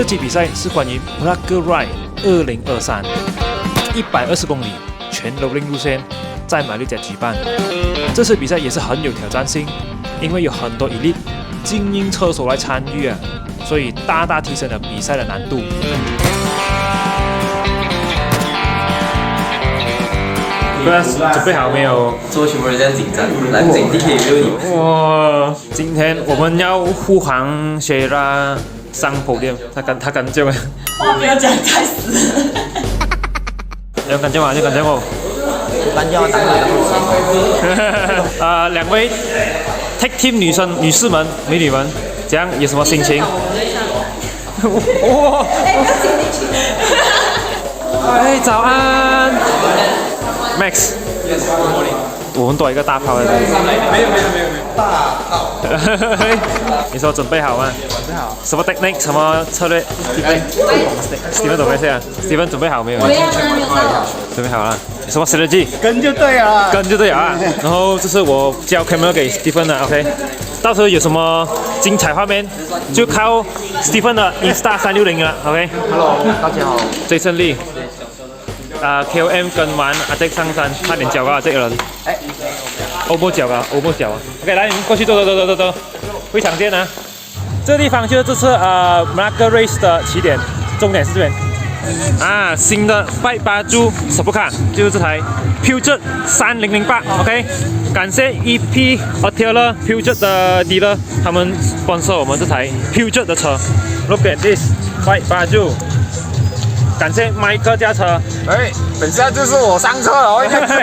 期比赛是关于 Malacca Ride 2023，120公里全 rolling 路线在马六甲举办。这次比赛也是很有挑战性，因为有很多 elite 精英车手来参与啊，所以大大提升了比赛的难度。准备好没有？做全部人这样紧张，蓝景地可以没有你。哇！今天我们要护航雪拉上podium，他敢叫吗？话不要讲太死。有敢叫吗？有敢叫吗？单叫当然两位 tag team 女士们、美女们，这样有什么心情？哇！哎，早安 ，Max。我们多一个大炮的。没有，大炮。你说准备好吗？准备好。什么 technique？ 什么策略 ？Steven 准备下 ，Steven 准备好没有？准备好了。什么 strategy？ 跟就对了。跟就对了啊。然后这是我交 camera 给 Steven 的 ，OK。到时候有什么精彩画面，就靠 Steven 的 Insta 360了 ，OK。Hello， 大家好。最顺利。KOM 跟完阿杰上山，差点脚到阿杰了。哎，欧波脚啊，欧波脚啊。OK， 来，你们过去走，会场见啊。这个地方就是这次Malacca Race 的起点，终点是这边。啊，新的Bike Baju Sport Car 就是这台 Peugeot 3008 ，OK。感谢 EP Hoteler Peugeot 的 dealer， 他们sponsor我们这台 Peugeot 的车。Look at this Bike Baju。感谢麦克驾车。哎，等下就是我上车了。这样子。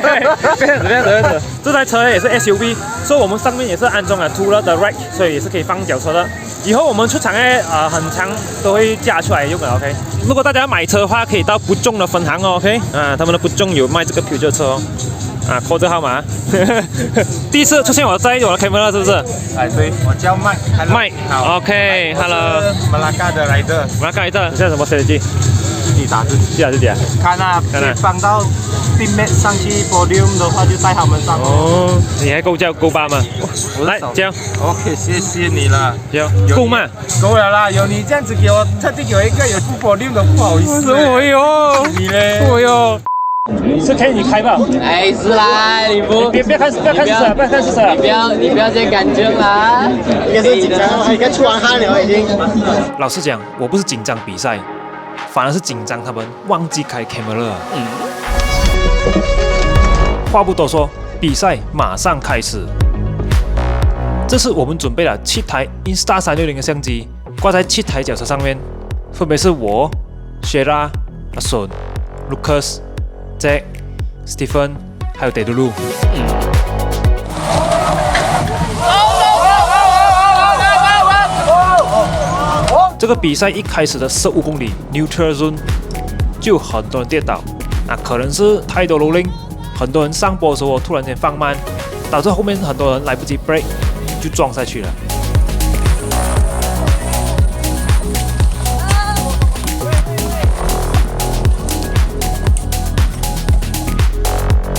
这台车也是 SUV， 所以我们上面也是安装了 Tourer 的 rack， 所以也是可以放脚车的。以后我们出厂很长都会加出来用的 ，OK。如果大家买车的话，可以到不重的分行哦 ，OK。他们的不重有卖这个 Peugeot 车哦。扣这号码。第一次出现我在我的 camera 是不是？哎，对，我叫麦。麦，好 ，OK，Hello。Malacca 的来的。Malacca 的，现在什么 strategy？自己打自己啊！看啊，放到 teammate 上去 podium 的话，就带他们上。哦，你还够巴吗？来，交。OK， 谢谢你了。够吗？够了啦！有你这样子给我，特地给我一个有不 podium 的，不好意思。哎呦，你嘞？哎呦。是可以你开吧？哎，是啦，你不别看是谁，你不要这样感觉啦。应该是紧张，应该出完汗了已经。老实讲，我不是紧张比赛，反而是紧张他们忘记开 camera。话不多说，比赛马上开始。这次我们准备了7台 Insta 360的相机，挂在7台脚车上面，分别是我、Shera、阿顺、Lucas、Jack、Stephen 还有 Dedulu。这个比赛一开始的15公里 Neutral Zone 就有很多人跌倒，可能是太多 rolling， 很多人上坡的时候突然间放慢，导致后面很多人来不及 brake 就撞下去了。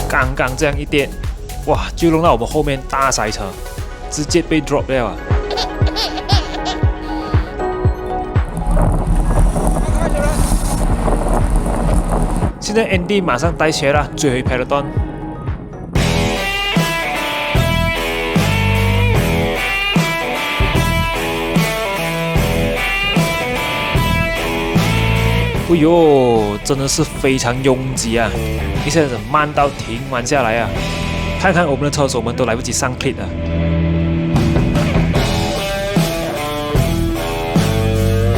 刚刚这样一跌，哇，就弄到我们后面大塞车，直接被 drop 掉啊！现在 Andy 马上带起了最后一排的段。哎呦，真的是非常拥挤啊！一下子慢到停完下来啊！看看我们的车手们都来不及上 pit 啊！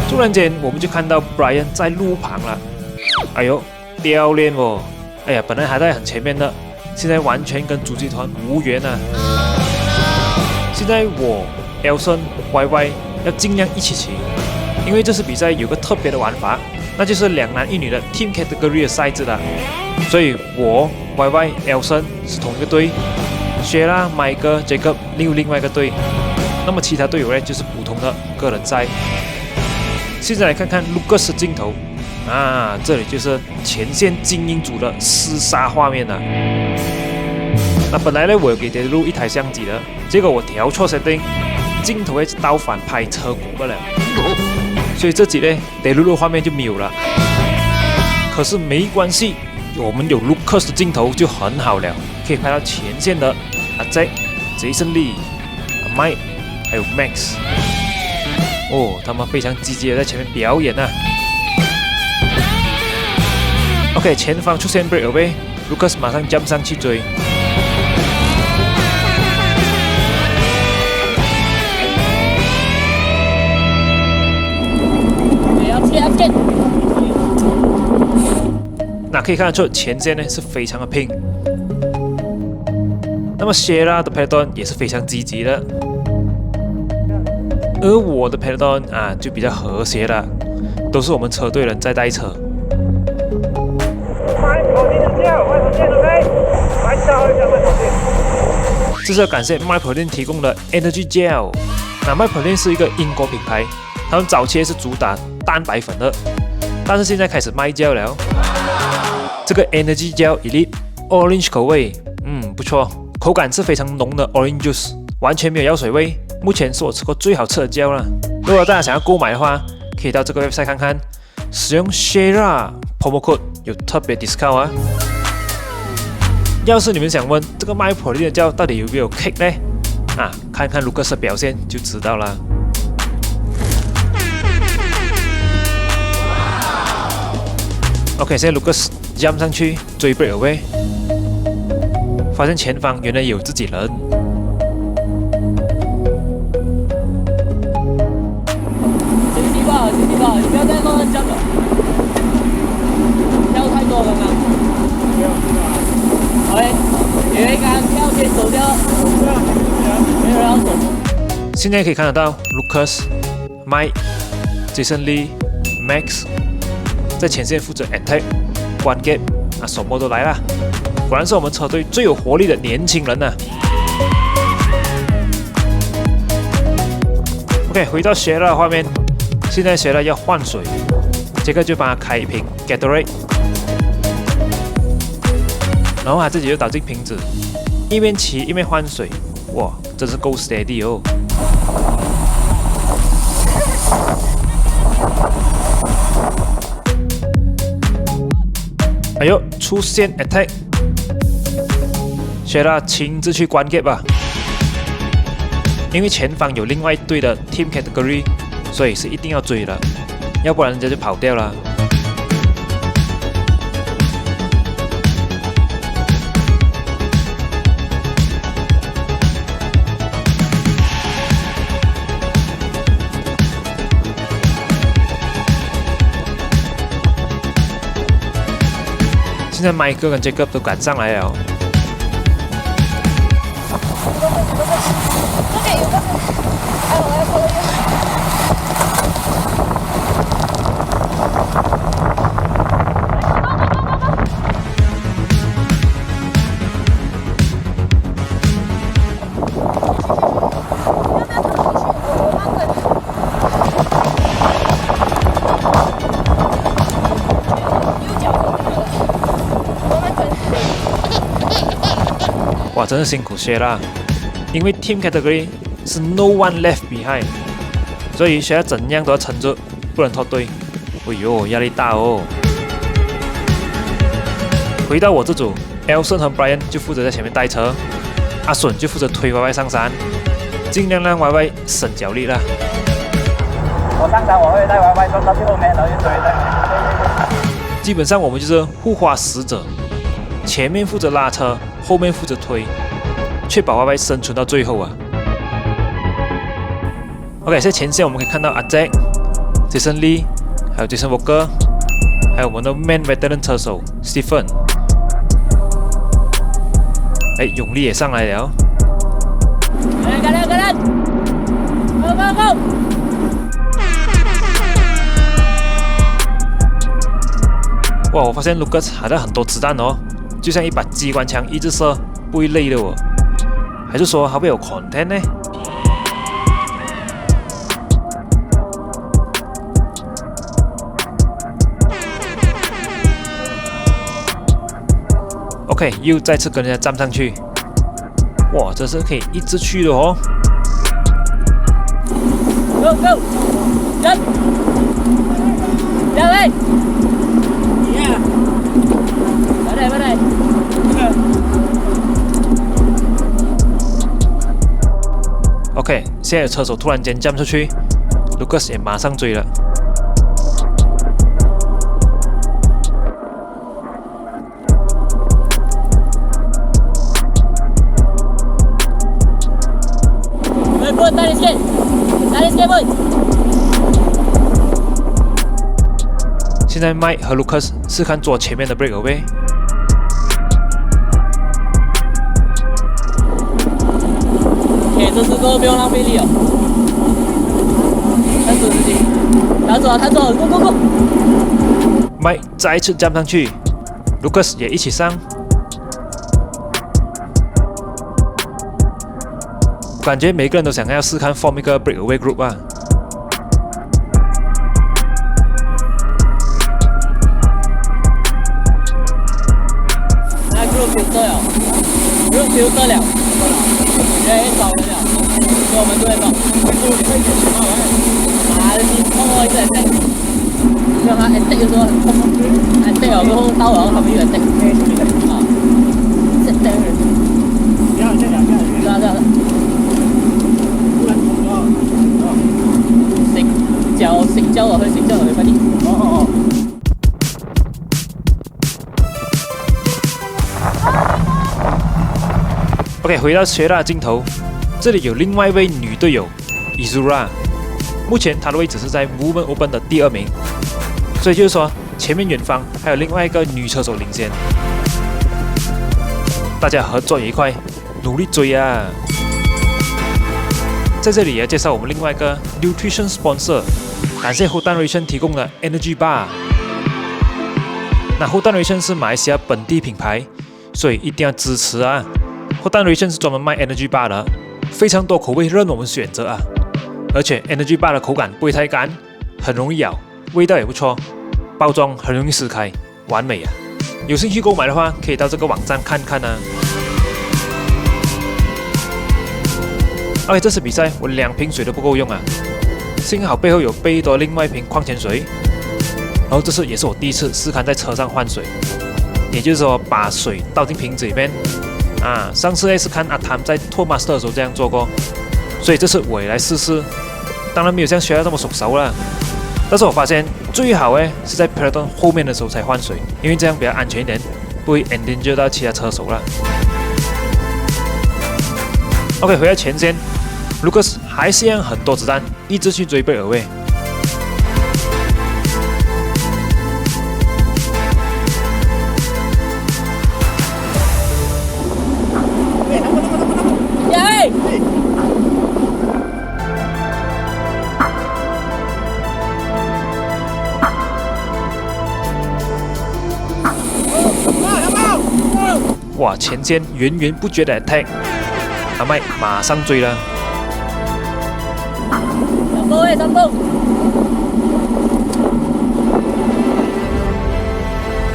突然间，我们就看到 Brian 在路旁了。哎呦，掉链哦！哎呀，本来还在很前面的，现在完全跟主集团无缘啊！现在我 Elson、YY 要尽量一起骑，因为这次比赛有个特别的玩法。那就是2男1女的 Team Category 的赛制了，所以我 YY、Elson 是同一个队 ，Shera、Michael、Jacob 另外一个队，那么其他队友呢就是普通的个人赛。现在来看看 Lucas 的镜头这里就是前线精英组的厮杀画面了。那本来呢我有给跌入一台相机的，结果我调错 setting， 镜头一直倒反拍车骨不了。所以这集呢，德鲁的画面就没有了。可是没关系，我们有 Lucas 的镜头就很好了，可以拍到前线的阿 Jack、Jason Lee、Mike 还有 Max。哦，他们非常积极的在前面表演啊。OK， 前方出现 breakaway，Lucas 马上 jump 上去追。那可以看得出前线呢是非常的拼。那么 Shera 的 peloton 也是非常积极的，而我的 peloton 啊就比较和谐了，都是我们车队人在带车。这是要感谢 MyProtein 提供的 Energy Gel。那 MyProtein 是一个英国品牌，他们早期是主打蛋白粉的，但是现在开始卖 gel 了。这个 Energy Gel Elite Orange 口味，不错，口感是非常浓的 Orange Juice， 完全没有药水味。目前是我吃过最好吃的 gel 了。如果大家想要购买的话，可以到这个 website 看看，使用 Shera promo code 有特别 discount 啊。要是你们想问这个MyProtein的 gel 到底有没有 kick 呢？看看 Lucas 的表现就知道了。OK， 现在 Lucas jump 上去追 breakaway， 发现前方原来有自己人。经济不好，你不要再乱jump了，跳太多了吗？OK， 有一刚跳先走掉，没有人要走。现在可以看得到 Lucas、Mike、Jason Lee、Max 在前线负责 attack、关 gap 什么都来了。果然是我们车队最有活力的年轻人呐。OK， 回到Shera的画面，现在Shera要换水，这个就帮他开一瓶 Gatorade， 然后他自己就倒进瓶子，一面骑一面换水，哇，真是够 steady 哦。哎呦，出现 attack，Shera 亲自去关 gap 吧，因为前方有另外一队的 team category， 所以是一定要追的，要不然人家就跑掉了。现在 Mike 跟 Jacob 都赶上来了。哇，真是辛苦Shera，因为 Team Category 是 No One Left Behind， 所以Shera怎样都要撑住，不能脱队。哎呦，压力大哦。回到我这组 ，Elson 和 Brian 就负责在前面带车，阿笋就负责推 YY 上山，尽量让 YY 省脚力啦。我上山我会带 YY 撞到最后面，然后就追的。基本上我们就是护花使者，前面负责拉车，后面负责推，确保 YY 生存到最后啊。OK， 在前线我们可以看到阿 Jack、Jason Lee， 还有 Jason Walker， 还有我们的 Man Veteran 车手 Stephen。哎，永利也上来了。Go！ 哇，我发现 Lucas 好像很多子弹哦，就像一把机关枪，一直射，不会累的哦。还是说他会有 content 呢？OK， 又再次跟人家站上去，哇，这是可以一直去的哦。Go go. Chân. Ra đây. Yeah. Vào đây. OK， 现在有车手突然间 jump 出去 ，Lucas 也马上追了。Pun, tarik sikit. Tarik sikit pun. 现在 Mike 和 Lucas 试看做前面的 breakaway。OK， 这次都不用浪费力了。看准自己，弹走 ，Go Go Go。Mike 再一次 jump 上去 ，Lucas 也一起上。感觉每个人都想要试看 form 一个 breakaway group 啊。那 group filter 了 ，group filter 了，人少了，所以我们就会走。你碰到一个 attack， 就他 attack 的时候很痛 ，attack 了之后到了他们又 attack， 啊 ，attack 人。不要这样。醒覺落去，快啲！哦。OK， 回到雪拉镜头，这里有另外一位女队友 Izura， 目前她的位置是在 Women Open 的第2名，所以就是说前面远方还有另外一个女车手领先，大家合作一块，努力追啊！在这里也要介绍我们另外一个 Nutrition Sponsor。感谢 Hutan Ration 提供的 Energy Bar。那 Hutan Ration 是马来西亚本地品牌，所以一定要支持啊 ！Hutan Ration 是专门卖 Energy Bar 的，非常多口味任我们选择啊！而且 Energy Bar 的口感不会太干，很容易咬，味道也不错，包装很容易撕开，完美啊！有兴趣购买的话，可以到这个网站看看啊。OK， 这次比赛我2瓶水都不够用啊！幸好背后有备多另外一瓶矿泉水，然后这次也是我第一次试看在车上换水，也就是说把水倒进瓶子里面啊。上次是看阿谭在拓 master 的时候这样做过，所以这次我也来试试。当然没有像学校这么熟了，但是我发现最好是在 peloton 后面的时候才换水，因为这样比较安全一点，不会 endanger 到其他车手了。OK， 回到前线。Lucas 还是一样很多子弹，一直去追贝尔卫。耶！哇，前线源源不绝的 attack， 阿麦马上追了。三步。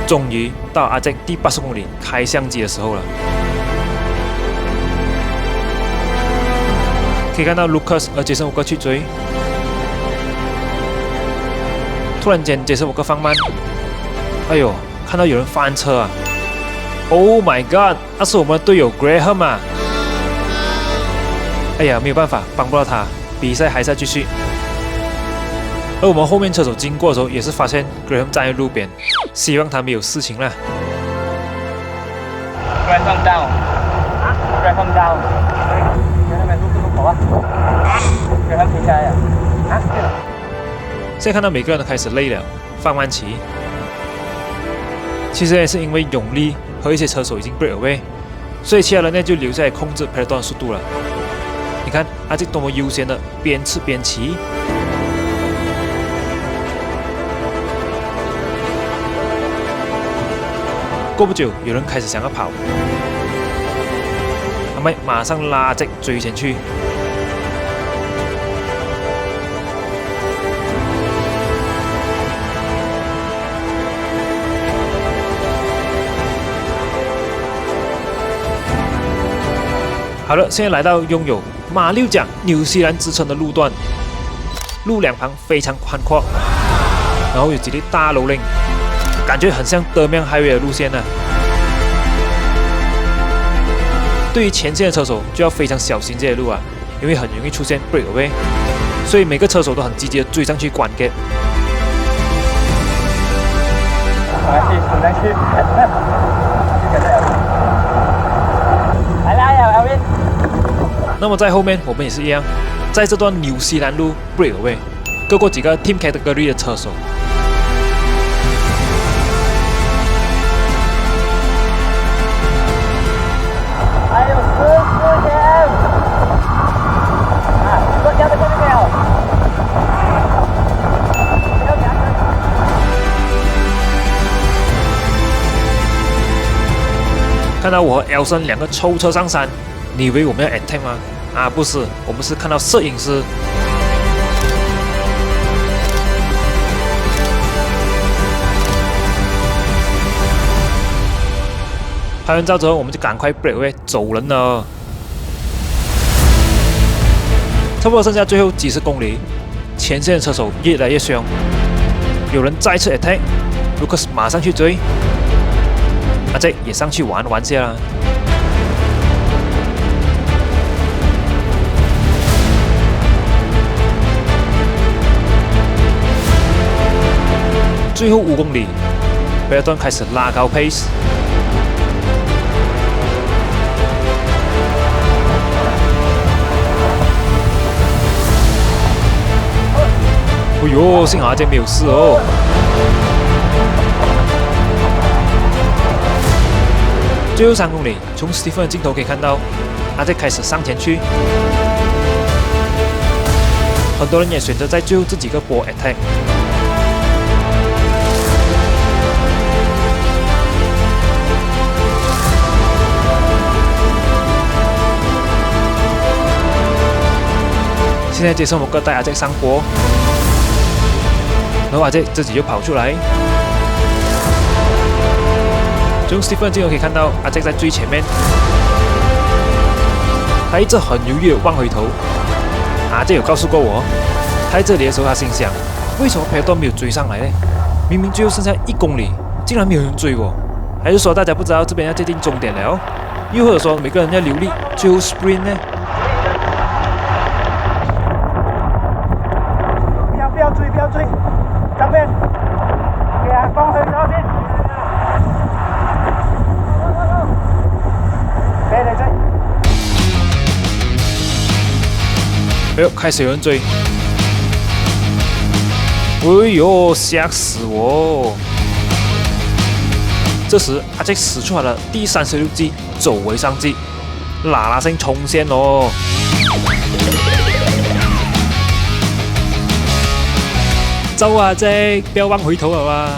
终于到阿杰第80公里开相机的时候了。可以看到 Lucas 和杰森伍格去追，突然间杰森伍格放慢，哎呦，看到有人翻车啊 ！Oh my god， 那是我们的队友 Graham 啊！哎呀，没有办法，帮不到他，比赛还是要继续。而我们后面车手经过的时候，也是发现 Graham 站在路边，希望他没有事情啦。Graham down， Graham down， 那边路口啊 ，Graham 停下来了，啊，对了。现在看到每个人都开始累了，放慢骑。其实也是因为永利和一些车手已经 break away， 所以其他人呢就留下来控制 peloton 速度了。你看阿杰多么悠闲的边吃边骑。过不久，有人开始想要跑，阿麦马上拉着追前去。好了，现在来到拥有马六甲纽西兰之称的路段，路两旁非常宽阔，然后有几粒大楼岭，感觉很像德明highway的路线呢。对于前线的车手就要非常小心这些路啊，因为很容易出现 breakaway， 所以每个车手都很积极的追上去关 gap。滚上去，来呀，Alvin。那么在后面我们也是一样，在这段纽西兰路 breakaway， 各过几个 team category 的车手。还有14 km， 多加的这边有。看到我和 Elson 两个抽车上山，你以为我们要 attack 吗？啊，不是，我们是看到摄影师。拍完照之后，我们就赶快 breakaway 走人了。差不多剩下最后几十公里，前线的车手越来越凶，有人再次 attack，Lucas 马上去追。阿杰也上去玩下啦。最后5公里，贝尔顿开始拉高 pace。哎呦，幸好阿杰没有事哦。最后3公里，从 Stephen 的镜头可以看到，阿杰开始上前去，很多人也选择在最后这几个波 attack。现在杰森摩哥带阿杰上坡，然后阿杰自己就跑出来。从 Stephen 的镜头可以看到，阿杰在最前面，他一直很犹豫的望回头。阿杰有告诉过我，他在这里的时候，他心想：为什么佩顿没有追上来呢？明明最后剩下1公里，竟然没有人追我，还是说大家不知道这边要接近终点了？又或者说每个人要留力最后 sprint 呢？不要追，上面，给啊，放回头先。对。哎呦，开始有人追！哎呦，吓死我！这时阿杰使出来了第36计走为上计，啦声冲线哦！走啊，阿杰，不要忘回头了啊！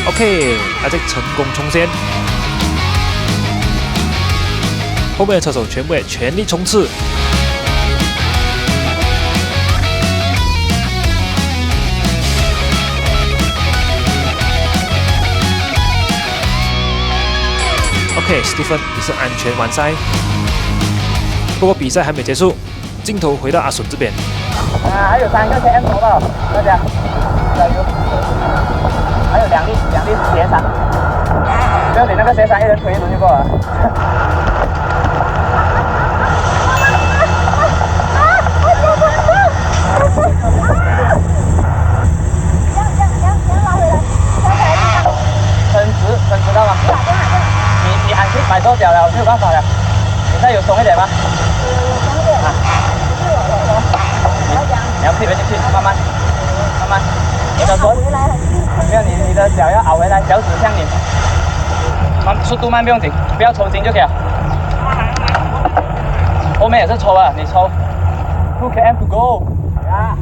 OK， 阿杰成功冲线，后面的车手全部也全力冲刺。OK，Stephen 也是安全完赛。不过比赛还没结束，镜头回到阿笋这边。还有3个 km 走了，大家加油！ 还有2粒斜闪，不要紧，那个斜闪一人推一轮就够了。很直到吗？你按去买错脚了，没有办法了。你再有松一点吗？松一点啊。你要退回进去，慢慢。你的左，没有你的脚要凹回来，脚趾向你，速度慢不用紧，不要抽筋就可以了。后面也是抽啊，你抽2 km to go 啊，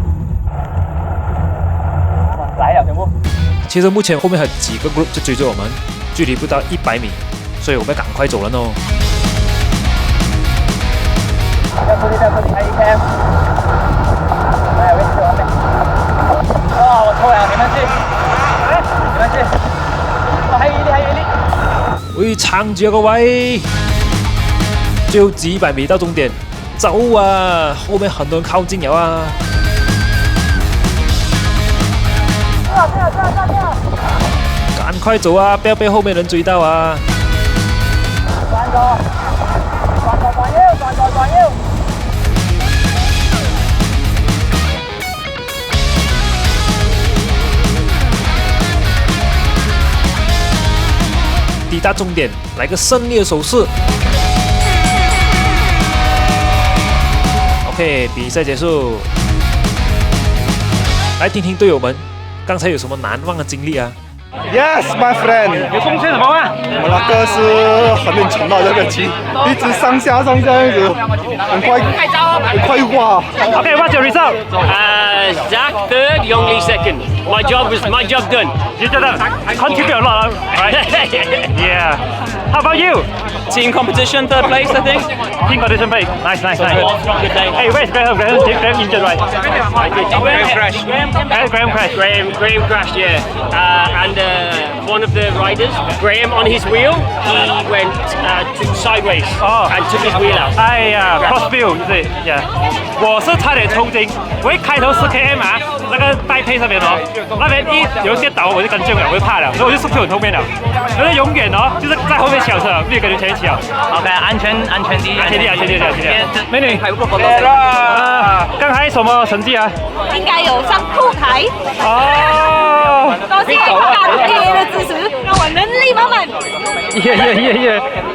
来了全部。其实目前后面还有几个 group 就追着我们，距离不到100米，所以我们赶快走人哦。不要出力，还有1 km。来，位置完美。 我抽了，你们去，还有一粒，喂，撐住個位。最后几百米到终点，走啊！后面很多人靠近了啊！赶快走啊！不要被后面人追到啊！抵达终点，来个胜利的手势。OK， 比赛结束。来听听队友们刚才有什么难忘的经历啊？ Yes, my friend。有贡献什么吗？我们那个是很很沉的这个棋，一直上下这样子，很快哇。Okay, what's your result? Zach third, Yongli second. My job done. You did contribute a lot, right? Yeah. How about you? Team competition, third place, I think. Team competition play. Nice. Good day. Hey, where's Graham? Graham injured, right? Graham crashed. Graham crashed. Graham crashed, yeah. And one of the riders, Graham, on his wheel, he went sideways and took his wheel out. 哎呀 ，crossfield 是，yeah。我是差点抽筋，我一开头10km啊，那个带配上面哦，那边一有一些倒，我就跟进了，我就怕了，所以我就速度很后面了。可是永远哦，就是在后面小车，没有跟人前面骑了。OK， 安全第一。美女，还不够刚才什么成绩啊？應該有上鋪台。哦，多謝感謝的支持，讓我能力滿滿。耶！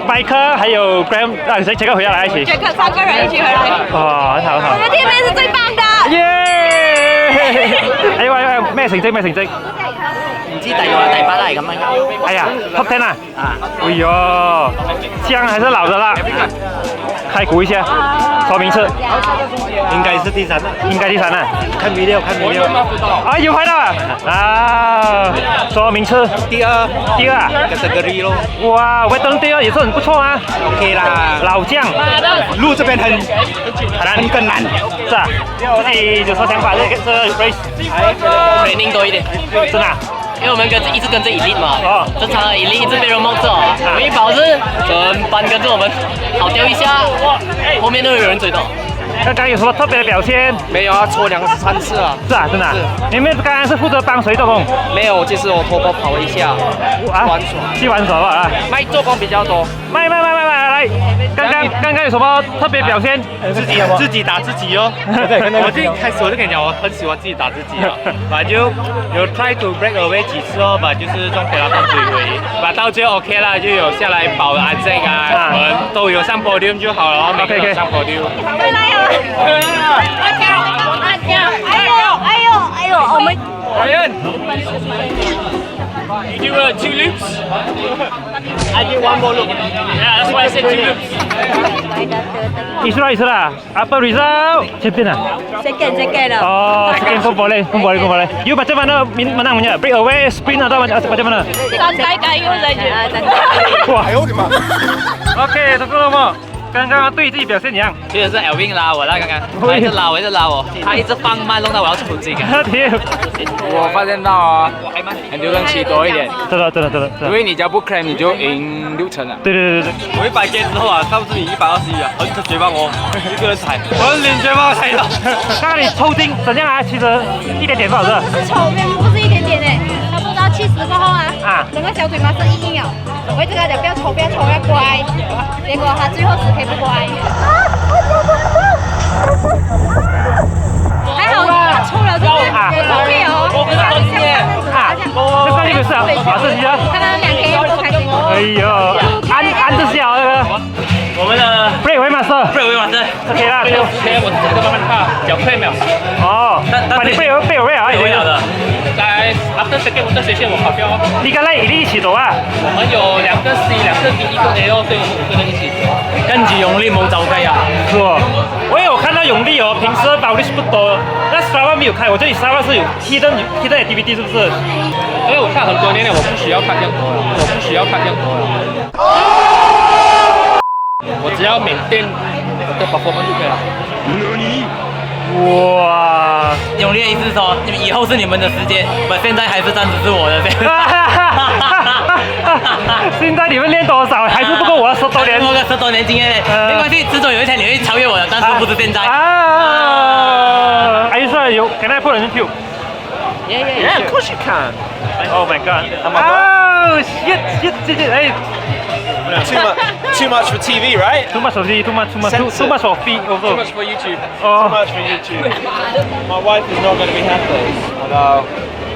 麦克还有 Graham 啊，谁回来一起？杰克3個人一起回來。哦，很好。我們 team 是最棒的。耶！哎，咩成績？唔知第6啊第8啦，係咁樣。哎呀 ，Top 10啊！哎呦，姜还是老的辣。开估一下，说名次。应该是第3，应该第3啊。看video。啊，有拍到啊！啊，说名次。第2啊。category 咯。哇，威登第2也是很不错啊。OK 啦。老将。路这边很更难。是啊。自己有什么想法？这 race training 多一点。真的。因为我们一直跟着Elite嘛，正常的Elite一直被人冒着，我们一保是整班跟着我们跑掉一下，后面都有人追到。刚刚有什么特别的表现？没有啊，搓2、3次啊。是啊，真的。你们刚刚是负责帮谁做工？没有，就是我偷跑跑一下，玩耍，去玩耍啊。卖做工比较多。卖，来！刚刚有什么特别表现？自己打自己哦。我一开始我就跟你讲，我很喜欢自己打自己哦。反正就有 try to break away 几次哦，把就是中给他们追回，把到最后 OK 啦，就有下来保安这个啊，我们都有上 podium 就好了，每个人上 podium。回來啊！哎呦，我們。Ryan, you do 2 loops? I did 1 more loop. Yeah, that's why I said 2 loops. Isra, apa result? Champion ah? Second lah. Oh, second pun boleh. You macam mana menang punya? Break away, sprint atau macam mana? Santai kayu saja. Wah, OK， 这个么？刚刚对自己表现怎样？其实是 Elvin 拉我啦，刚刚他一直拉我，他一直放慢，弄到我要出镜。我发现到啊，很多人骑多一点，真的，因为你只要不 climb 你就赢6成了。对。我100阶之后啊，到自己121啊，横着绝望哦，一个人踩，我脸绝望踩到。刚刚你抽筋怎样啊？其实一点点不好吃。是抽面，不是一点点诶。他不知道70过后啊，整个小腿麻是硬了。我一直跟他讲不要抽，要乖。结果他最后10K不乖。还好他抽了就是后面哦，这上去没事啊，自己啊。看到2K 不开心。哎呦，安着小那个。我们的 break away master OK 啦我这个慢慢踏，脚快没有。哦，把你 break away 啊，已经的。在 after second 我的学线我跑掉哦。你跟他一起走啊？我们有2个 C， 2个 B， 1个 A 哦，所以我们5个人一起走。跟住用力冇走雞啊！是哦，我也有看到永利哦，平时保利是不多，那Strava没有开，我这里Strava是有 hidden activity 是不是？因为我看很多年了，我不需要看这样多了，我只要缅甸我的 performance 就可以了。哇！永利的意思是说，你们以后是你们的时间，我现在还是暂时是我的。现在你们练多少还是不够我的10多年，多个10多年经验，没关系，迟早有一天你会超越我的，但是不是现在。啊！Are you sure you can I put on YouTube? Yeah, of course you can. Oh my god. Oh shit. Hey. Too much for TV, right? Too much for feed also. Too much for YouTube. Oh. Too much for YouTube. My wife is not going to be happy. I know.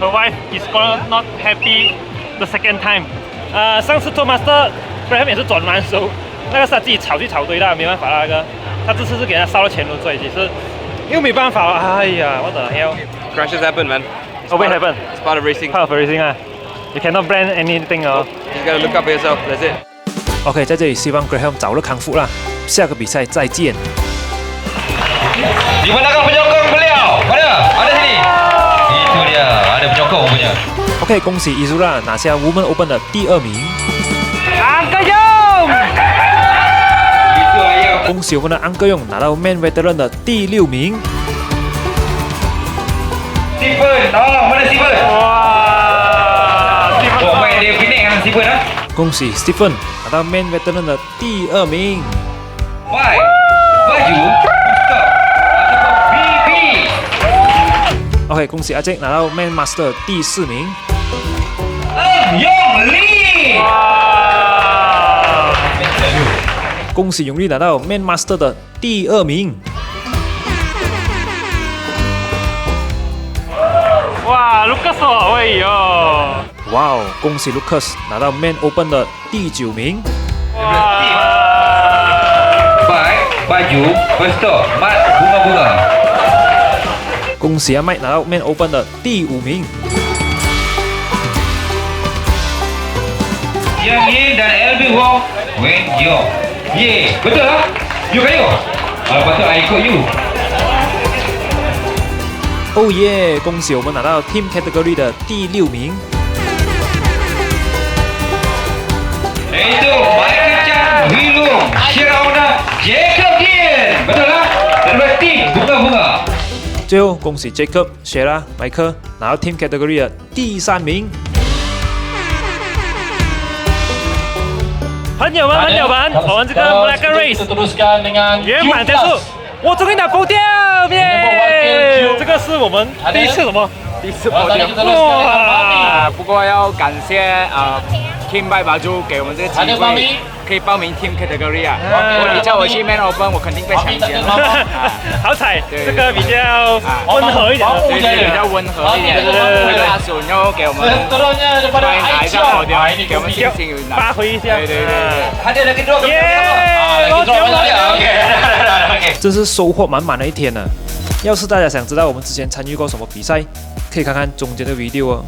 Her wife is gonna not happy the second time. 上次 Toastmaster Graham 也是转弯手，那个是他自己炒去炒堆的，没办法啦那个。他这次是给他烧到前轮，所以其实又没办法。哎呀，what the hell? Crashes happen, man. Oh, what happened? It's part of racing. Part of racing 啊。You cannot blame anything 哦。You gotta look up for yourself. That's it. OK， 在这里希望 Graham 早日康复啦，下个比赛再见。 Di manakah penyokong beliau? Ada sini. Itu dia, ada penyokong punya. OK， 恭喜 Izura 拿下 Women Open 的第2名。Angka Yong！ 恭喜我们的 Angka Yong 拿到 Man Veteran 的第6名。 Stephen, mana Stephen? Wah，Stephen， Oh, main dia Penang kan Stephen ah? 恭喜 Stephen 拿到 Man Veteran 的第2名。 Bye. Baju. BP. OK， 恭喜阿 Jack 拿到 Man Master 第4名。 Yong Lee. 恭喜永利拿到 Man Master 的第2名。 哇，Lucas 哦，哎呦，哇哦，恭喜 Lucas 拿到 Man Open 的第9名。 Bye. Baju. Pesta. Mat bunga-bunga. 恭喜阿 Mike 拿到 Man Open 的第5名。 Yang Ye dan LB Wong Wen Yo. Ye, betul lah? You kayu? Kalau patut I ikut you. 哦耶！恭喜我们拿到 Team Category 的第6名。 Itu Michael Chan Wilung Shirauna Jacob Dian. Betul lah? Dan berarti bunga-bunga. 最后，恭喜 Jacob、Shera、麦克拿到 Team Category 的第3名。 朋友们，我们这个 Black Race 圆满结束，我终于拿podium耶！这个是我们第一次什么？第一次podium。哇！不过要感谢Team Bike Baju 给我们这个机会，可以报名 Team Category 啊。如果你叫我去 Man Open， 我肯定被抢先。好彩，这个比较温和一点的，对，比较温和一点。为了阿笋，然后给我们拿一下podium，给我们信心发挥一下。对。耶！真是收获满满的一天呢。要是大家想知道我们之前参与过什么比赛，可以看看中间的 video 哦。